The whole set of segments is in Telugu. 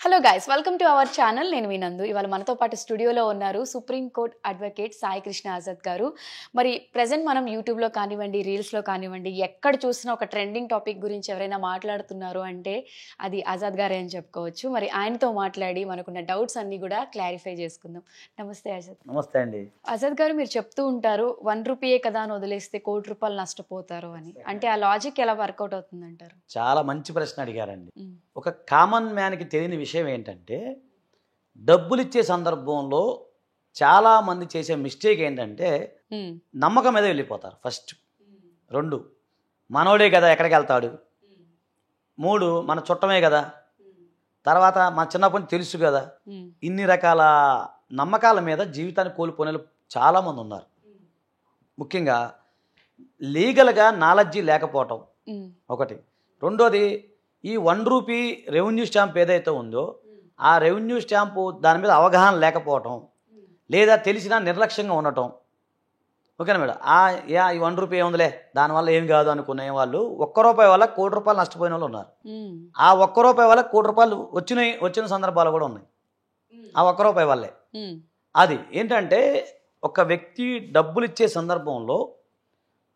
Hello guys, welcome to our channel. నేను వినందు. ఇవాళ మనతో పాటు స్టూడియోలో ఉన్నారు supreme court advocate Sai Krishna Azad గారు. మరి ప్రెజెంట్ మనం యూట్యూబ్లో కానివ్వండి, రీల్స్లో కానివ్వండి, ఎక్కడ చూసినా ఒక ట్రెండింగ్ టాపిక్ గురించి ఎవరైనా మాట్లాడుతున్నారు అంటే అది ఆజాద్ గారే అని చెప్పుకోవచ్చు. మరి ఆయనతో మాట్లాడి మనకున్న డౌట్స్ అన్ని కూడా క్లారిఫై చేసుకుందాం. నమస్తే ఆజాద్. నమస్తే అండి. ఆజాద్ గారు, మీరు చెప్తూ ఉంటారు ₹1 కదా అని వదిలేస్తే ₹1,00,00,000 నష్టపోతారు అని. అంటే ఆ లాజిక్ ఎలా వర్కౌట్ అవుతుంది అంటారు? చాలా మంచి ప్రశ్న అడిగారండి. ఒక కామన్ మ్యాన్కి తెలియని విషయం ఏంటంటే, డబ్బులు ఇచ్చే సందర్భంలో చాలా మంది చేసే మిస్టేక్ ఏంటంటే నమ్మకం మీద వెళ్ళిపోతారు. ఫస్ట్ 2 మనోడే కదా ఎక్కడికి వెళ్తాడు, 3 మన చుట్టమే కదా, తర్వాత మన చిన్నప్పటి నుంచి తెలుసు కదా, ఇన్ని రకాల నమ్మకాల మీద జీవితాన్ని కోల్పోనే చాలామంది ఉన్నారు. ముఖ్యంగా లీగల్గా నాలెడ్జీ లేకపోవటం ఒకటి. రెండోది, ఈ ₹1 రెవెన్యూ స్టాంప్ ఏదైతే ఉందో ఆ రెవెన్యూ స్టాంపు దాని మీద అవగాహన లేకపోవటం, లేదా తెలిసినా నిర్లక్ష్యంగా ఉండటం. ఓకేనా మేడం? ఈ ₹1 ఏముందిలే దానివల్ల ఏం కాదు అనుకునే వాళ్ళు ₹1 వల్ల ₹1,00,00,000 నష్టపోయిన వాళ్ళు ఉన్నారు. ఆ ₹1 వల్ల ₹1,00,00,000 వచ్చిన సందర్భాలు కూడా ఉన్నాయి. ఆ ₹1 వల్లే. అది ఏంటంటే, ఒక వ్యక్తి డబ్బులు ఇచ్చే సందర్భంలో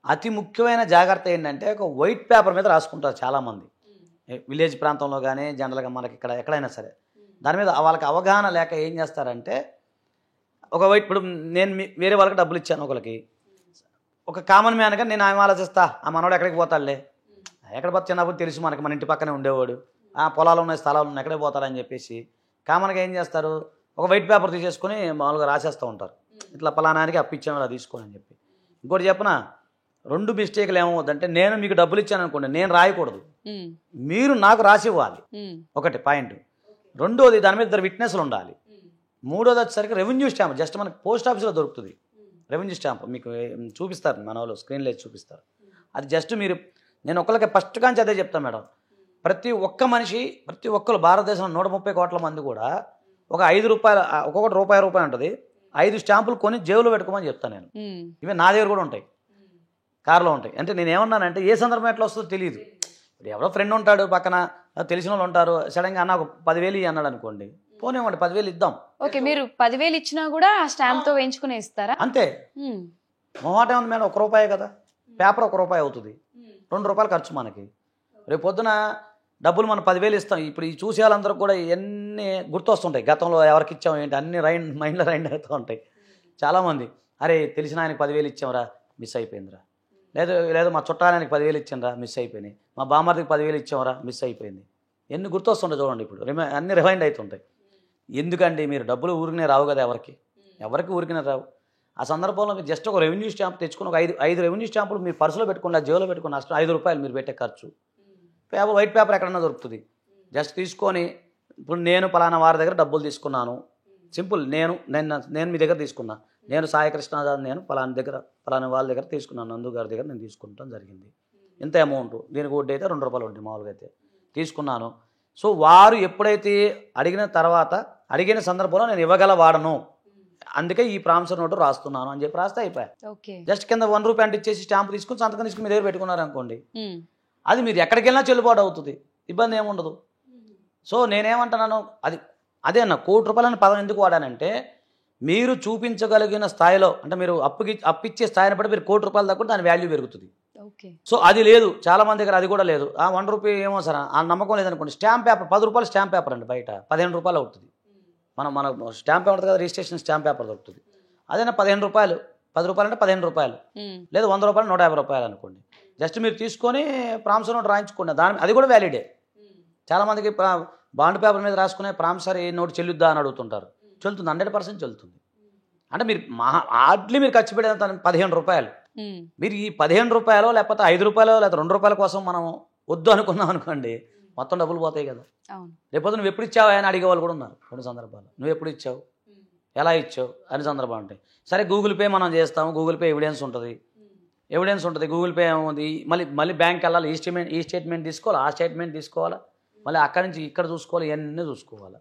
అతి ముఖ్యమైన జాగ్రత్త ఏంటంటే, ఒక వైట్ పేపర్ మీద రాసుకుంటారు చాలామంది. విలేజ్ ప్రాంతంలో కానీ జనరల్గా మనకి ఎక్కడైనా సరే దాని మీద వాళ్ళకి అవగాహన లేక ఏం చేస్తారంటే, ఒక వైట్, ఇప్పుడు నేను వేరే వాళ్ళకి డబ్బులు ఇచ్చాను ఒకరికి, ఒక కామన్ మ్యాన్గా నేను ఆమె ఆలోచిస్తా, ఆ మనోడు ఎక్కడికి పోతాడులే, ఎక్కడ పోతే చిన్నప్పుడు తెలుసు మనకి, మన ఇంటి పక్కనే ఉండేవాడు, ఆ పొలాలు ఉన్నాయి స్థలాలు ఉన్నాయి ఎక్కడికి పోతాడని చెప్పేసి కామన్గా ఏం చేస్తారు, ఒక వైట్ పేపర్ తీసేసుకొని మామూలుగా రాసేస్తూ ఉంటారు, ఇట్లా పలానానికి అప్పిచ్చాము అలా తీసుకోని అని చెప్పి. ఇంకోటి చెప్పనా, 2 మిస్టేక్లు ఏమవుతుందంటే, నేను మీకు డబ్బులు ఇచ్చాను అనుకోండి, నేను రాయకూడదు, మీరు నాకు రాసి ఇవ్వాలి. ఒకటి పాయింట్. రెండోది, దాని మీద 2 విట్నెస్లు ఉండాలి. మూడోది వచ్చేసరికి రెవెన్యూ స్టాంప్, జస్ట్ మనకి పోస్ట్ ఆఫీస్లో దొరుకుతుంది రెవెన్యూ స్టాంప్, మీకు చూపిస్తారు మన వాళ్ళు స్క్రీన్లో చూపిస్తారు. అది జస్ట్ మీరు, నేను ఒకళ్ళకి ఫస్ట్ కాంచి అదే చెప్తాను మేడం, ప్రతి ఒక్క మనిషి, ప్రతి ఒక్కరు భారతదేశంలో 130 కోట్ల మంది కూడా ఒక ₹5, ఒక్కొక్కటి రూపాయి ఉంటుంది, 5 స్టాంపులు కొని జేబులో పెట్టుకోమని చెప్తాను నేను. ఇవి నా దగ్గర కూడా ఉంటాయి, కారులో ఉంటాయి. అంటే నేను ఏమన్నానంటే, ఏ సందర్భం ఎట్లా వస్తుందో తెలియదు. ఇప్పుడు ఎవరో ఫ్రెండ్ ఉంటాడు పక్కన, తెలిసిన వాళ్ళు ఉంటారు, సడన్గా అన్న ఒక 10,000 అన్నాడు అనుకోండి, పోనేవ్వండి 10,000 ఇద్దాం. ఓకే, మీరు 10,000 ఇచ్చినా కూడా ఆ స్టాంప్ తో వేయించుకునే ఇస్తారా? అంతే. మొహమాట ఉంది మేడం, ₹1 కదా, పేపర్ ₹1 అవుతుంది, ₹2 ఖర్చు మనకి. రేపు పొద్దున డబ్బులు మనం 10,000 ఇస్తాం. ఇప్పుడు ఈ చూసే వాళ్ళందరూ కూడా ఇవన్నీ గుర్తొస్తుంటాయి, గతంలో ఎవరికి ఇచ్చాం ఏంటి అన్ని మైండ్లో రైండ్ అవుతూ ఉంటాయి చాలామంది. అరే తెలిసిన ఆయనకి 10,000 ఇచ్చాంరా, మిస్ అయిపోయిందిరా, లేదు మా చుట్టాలకి 10,000 ఇచ్చాంరా, మిస్ అయిపోయినాయి, మా బామ్మర్దికి 10,000 ఇచ్చాంరా, మిస్ అయిపోయింది. ఎన్ని గుర్తొస్తుంటాయి చూడండి, ఇప్పుడు అన్ని రిమైండ్ అవుతుంటాయి. ఎందుకండి, మీరు డబ్బులు ఊరికనే రావు కదా, ఎవరికి ఊరికనే రావు. ఆ సందర్భంలో మీరు జస్ట్ ఒక రెవెన్యూ స్టాంప్ తెచ్చుకుని, ఒక 5 రెవెన్యూ స్టాంపులు మీ పర్సులో పెట్టుకున్న, జేబులో పెట్టుకున్న, నష్టం ₹5 మీరు పెట్టే ఖర్చు. వైట్ పేపర్ ఎక్కడన్నా దొరుకుతుంది, జస్ట్ తీసుకొని, ఇప్పుడు నేను పలానా వారి దగ్గర డబ్బులు తీసుకున్నాను, సింపుల్, నేను మీ దగ్గర తీసుకున్నా, నేను సాయి కృష్ణ ఆజాద్, నేను పలానా వాళ్ళ దగ్గర తీసుకున్నాను, నందు గారి దగ్గర నేను తీసుకుంటాం జరిగింది, ఇంత అమౌంట్, దీనికి వడ్డీ అయితే ₹2 వడ్డీ మామూలుగా అయితే తీసుకున్నాను. సో వారు ఎప్పుడైతే అడిగిన సందర్భంలో నేను ఇవ్వగల వాడను, అందుకే ఈ ప్రామిసరీ నోటు రాస్తున్నాను అని చెప్పి రాస్తే అయిపోయా. జస్ట్ కింద ₹1 అంటే ఇచ్చేసి స్టాంప్ తీసుకుని సంతకం తీసుకుని మీ దగ్గర పెట్టుకున్నారు అనుకోండి, అది మీరు ఎక్కడికి వెళ్ళినా చెల్లుబాటు అవుతుంది, ఇబ్బంది ఏముండదు. సో నేనేమంటున్నాను, అదే అన్న ₹1,00,00,000 అనే పదం ఎందుకు వాడానంటే, మీరు చూపించగలిగిన స్థాయిలో, అంటే మీరు అప్పిచ్చే స్థాయిని బట్టి మీరు ₹1,00,00,000 దాకా దాని వాల్యూ పెరుగుతుంది. సో అది లేదు, చాలా మంది దగ్గర అది కూడా లేదు. ఆ ₹1 ఏమో సరే ఆ నమ్మకం లేదనుకోండి, స్టాంప్ పేపర్ ₹10 స్టాంప్ పేపర్ అండి, బయట ₹15 అవుతుంది. మన స్టాంప్ పేపర్ కదా, రిజిస్ట్రేషన్ స్టాంప్ పేపర్ దొరుకుతుంది, అదేనా ₹15, ₹10 అంటే ₹15, లేదు ₹100 ₹150 అనుకోండి. జస్ట్ మీరు తీసుకొని ప్రామిసరీ నోట్ రాయించుకోండి, అది కూడా వ్యాలిడే. చాలామందికి బాండ్ పేపర్ మీద రాసుకునే ప్రామిసరీ నోట్ చెల్లుద్దా అని అడుగుతుంటారు. చెల్లుతుంది, 100% చెల్లుతుంది. అంటే మీరు హార్డ్లీ మీరు ఖర్చు పెట్టేంత ₹15, మీరు ఈ ₹15 లేకపోతే ₹5 లేకపోతే ₹2 కోసం మనం వద్దు అనుకున్నాం అనుకోండి, మొత్తం డబ్బులు పోతాయి కదా. రేపు నువ్వు ఎప్పుడు ఇచ్చావు అని అడిగే వాళ్ళు కూడా ఉన్నారు కొన్ని సందర్భాలు. నువ్వు ఎప్పుడు ఇచ్చావు, ఎలా ఇచ్చావు అని సందర్భాలు ఉంటాయి. సరే గూగుల్ పే మనం చేస్తాము, గూగుల్ పే ఎవిడెన్స్ ఉంటుంది, గూగుల్ పే ఏముంది, మళ్ళీ బ్యాంక్కి వెళ్ళాలి, ఈ స్టేట్మెంట్ తీసుకోవాలి, ఆ స్టేట్మెంట్ తీసుకోవాలా, మళ్ళీ అక్కడి నుంచి ఇక్కడ చూసుకోవాలి, ఇవన్నీ చూసుకోవాలి.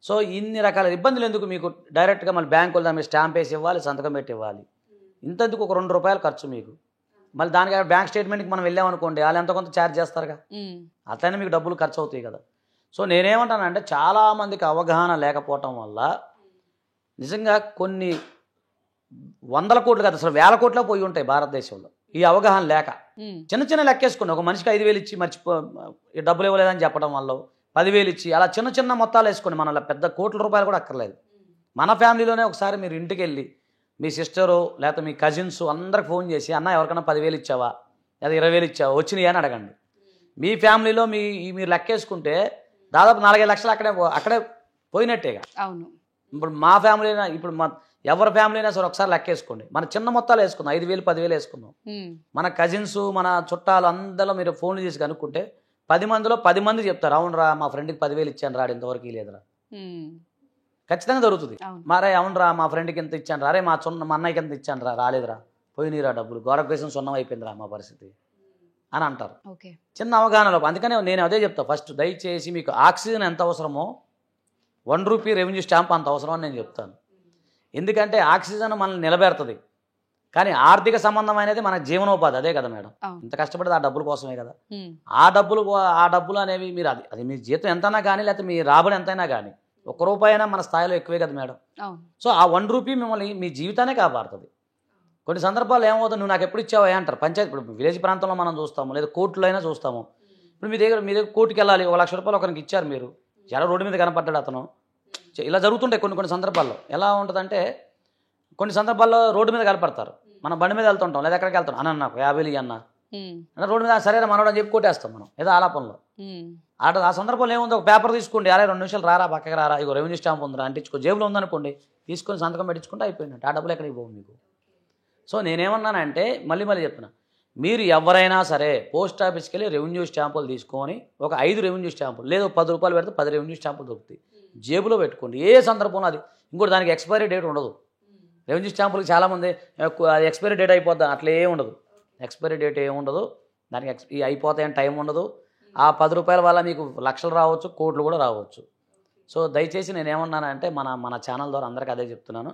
సో ఇన్ని రకాల ఇబ్బందులు ఎందుకు మీకు, డైరెక్ట్గా మళ్ళీ బ్యాంకు వాళ్ళు మీరు స్టాంప్ వేసి ఇవ్వాలి, సంతకం పెట్టి ఇవ్వాలి, ఇంతెందుకు ఒక ₹2 ఖర్చు మీకు. మళ్ళీ దానికి బ్యాంక్ స్టేట్మెంట్కి మనం వెళ్ళామనుకోండి, వాళ్ళు ఎంత కొంత ఛార్జ్ చేస్తారుగా, అట్లనే మీకు డబ్బులు ఖర్చు అవుతాయి కదా. సో నేనేమంటానంటే చాలామందికి అవగాహన లేకపోవటం వల్ల నిజంగా కొన్ని వందల కోట్లు కాదు, అసలు వేల కోట్ల పోయి ఉంటాయి భారతదేశంలో ఈ అవగాహన లేక. చిన్న చిన్న లెక్కేసుకోండి, ఒక మనిషికి 5,000 ఇచ్చి డబ్బులు ఇవ్వలేదని చెప్పడం వల్ల 10,000 ఇచ్చి అలా చిన్న చిన్న మొత్తాలు వేసుకోండి. మన పెద్ద కోట్ల రూపాయలు కూడా అక్కర్లేదు. మన ఫ్యామిలీలోనే ఒకసారి మీరు ఇంటికి వెళ్ళి మీ సిస్టరు లేకపోతే మీ కజిన్స్ అందరికి ఫోన్ చేసి అన్న ఎవరికైనా 10,000 ఇచ్చావా లేదా 20,000 ఇచ్చావా వచ్చినాయి అని అడగండి. మీ ఫ్యామిలీలో మీరు లెక్కేసుకుంటే దాదాపు 4-5 లక్షలు అక్కడే పోయినట్టేగా. అవును. ఇప్పుడు మా ఫ్యామిలీ అయినా ఇప్పుడు ఎవరి ఫ్యామిలీ అయినా సరే ఒకసారి లెక్కేసుకోండి. మన చిన్న మొత్తాలు వేసుకుందాం, 5,000 10,000 వేసుకుందాం. మన కజిన్స్ మన చుట్టాలు అందరిలో మీరు ఫోన్లు చేసి కనుక్కుంటే 10 మందిలో 10 మంది చెప్తారు అవునరా మా ఫ్రెండ్కి 10,000 ఇచ్చాను రాడు ఇంతవరకు లేదురా. ఖచ్చితంగా దొరుకుతుంది. మరే అవునరా మా ఫ్రెండ్కి ఎంత ఇచ్చాను రా, అరే మా అన్నయ్యకి ఎంత ఇచ్చాను రా రాలేదురా, పోయినరా డబ్బులు, గోరకేసం సున్నం అయిపోయిందిరా మా పరిస్థితి అని అంటారు. చిన్న అవగాహనలో. అందుకనే నేను అదే చెప్తా, ఫస్ట్ దయచేసి మీకు ఆక్సిజన్ ఎంత అవసరమో ₹1 రెవెన్యూ స్టాంప్ అంత అవసరం అని నేను చెప్తాను. ఎందుకంటే ఆక్సిజన్ మనల్ని నిలబెడుతుంది, కానీ ఆర్థిక సంబంధం అనేది మన జీవనోపాధి అదే కదా మేడం. ఇంత కష్టపడేది ఆ డబ్బుల కోసమే కదా. ఆ డబ్బులు అనేవి మీరు అది మీ జీతం ఎంతైనా కానీ లేకపోతే మీ రాబడి ఎంతైనా కానీ ₹1 అయినా మన స్థాయిలో ఎక్కువే కదా మేడం. సో ఆ ₹1 మిమ్మల్ని మీ జీవితాన్ని కాపాడుతుంది. కొన్ని సందర్భాలు ఏమవుతుంది, నువ్వు నాకు ఎప్పుడు ఇచ్చావా అంటారు. పంచాయతీ ఇప్పుడు విలేజ్ ప్రాంతంలో మనం చూస్తాము, లేదా కోర్టులో అయినా చూస్తాము. ఇప్పుడు మీ దగ్గర కోర్టుకి వెళ్ళాలి, ₹1,00,000 ఒకరికి ఇచ్చారు, మీరు ఎలా రోడ్డు మీద కనపడ్డాడు అతను. ఇలా జరుగుతుంటాయి కొన్ని సందర్భాల్లో. ఎలా ఉంటుందంటే కొన్ని సందర్భాల్లో రోడ్డు మీద కనపడతారు, మనం బండి మీద వెళ్తుంటాం లేదా ఎక్కడికి వెళ్తాం, అన్న నాకు 50 అన్న అంటే రోడ్డు మీద సరే మనోడు అని చెప్పి కొట్టేస్తాం మనం ఏదో ఆలాపంలో. ఆ సందర్భంలో ఏముంది, ఒక పేపర్ తీసుకోండి, అరే 2 నిమిషాలు రారా పక్కకి రారా, ఇగో రెవెన్యూ స్టాంప్ ఉందిరా అంటించుకో, జేబులో ఉందనుకోండి, తీసుకొని సంతకం పెట్టించుకుంటే అయిపోయినట్టు, ఆ డబ్బులు ఎక్కడికి పోవు మీకు. సో నేనేమన్నానంటే మళ్ళీ చెప్తున్నా, మీరు ఎవరైనా సరే పోస్ట్ ఆఫీస్కి వెళ్ళి రెవెన్యూ స్టాంపులు తీసుకొని ఒక 5 రెవెన్యూ స్టాంపులు లేదా ₹10 పెడితే 10 రెవెన్యూ స్టాంపులు దొరుకుతాయి, జేబులో పెట్టుకోండి. ఏ సందర్భంలో అది ఇంకోటి దానికి ఎక్స్పైరీ డేట్ ఉండదు. రెవెన్యూ స్టాంపులకి చాలామంది అది ఎక్స్పైరీ డేట్ అయిపోద్దా, అట్లా ఏం ఉండదు. ఎక్స్పైరీ డేట్ ఏమి ఉండదు దానికి, అయిపోతాయని టైం ఉండదు. ఆ ₹10 వల్ల మీకు లక్షలు రావచ్చు, కోట్లు కూడా రావచ్చు. సో దయచేసి నేనేమన్నానంటే మన ఛానల్ ద్వారా అందరికీ అదే చెప్తున్నాను,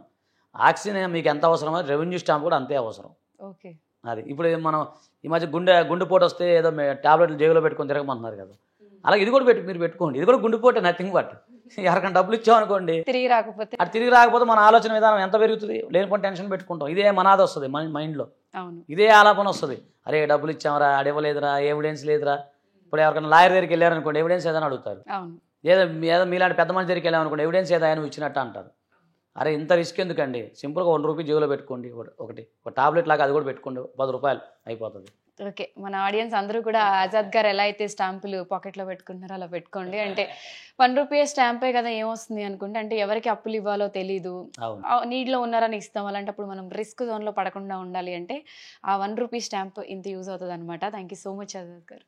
ఆక్సిజన్ మీకు ఎంత అవసరమో రెవెన్యూ స్టాంప్ కూడా అంతే అవసరం. అది ఇప్పుడు మనం ఈ మధ్య గుండెపోటు వస్తే ఏదో టాబ్లెట్లు జేబులో పెట్టుకొని తిరగమంటున్నారు కదా, అలాగే ఇది కూడా మీరు పెట్టుకోండి. ఇది కూడా గుండెపోటే, నథింగ్ బట్. ఎవరికైనా డబ్బులు ఇచ్చామనుకోండి తిరిగి రాకపోతే మన ఆలోచన విధానం ఎంత పెరుగుతుంది, లేనిపోయిన టెన్షన్ పెట్టుకుంటాం. ఇదే మనాది వస్తుంది మైండ్లో, ఇదే ఆలాపన వస్తుంది. అరే డబ్బులు ఇచ్చామరా, అడివ్వలేదురా, ఎవిడెన్స్ లేదురా. ఇప్పుడు ఎవరికైనా లాయర్ దగ్గరికి వెళ్ళారనుకోండి, ఎవిడెన్స్ ఏదని అడుగుతారు. ఏదో మీలాంటి పెద్ద మనిషి దగ్గరికి వెళ్ళామనుకోండి, ఎవిడెన్స్ ఏదో ఆయన ఇచ్చినట్టు అంటారు. అరే ఇంత రిస్క్ ఎందుకండి, సింపుల్గా ₹1 జేబులో పెట్టుకోండి, ఒక టాబ్లెట్ లాగా అది కూడా పెట్టుకోండి, ₹10 అయిపోతుంది. ఓకే, మన ఆడియన్స్ అందరూ కూడా ఆజాద్ గారు ఎలా అయితే స్టాంపులు పాకెట్లో పెట్టుకుంటున్నారో అలా పెట్టుకోండి. అంటే ₹1 స్టాంపే కదా ఏమొస్తుంది అనుకుంటే, అంటే ఎవరికి అప్పులు ఇవ్వాలో తెలీదు, నీడ్లో ఉన్నారని ఇస్తాం, అలాంటప్పుడు మనం రిస్క్ జోన్లో పడకుండా ఉండాలి అంటే ఆ ₹1 స్టాంప్ ఇంత యూజ్ అవుతుంది అనమాట. Thank you so much Azad గారు.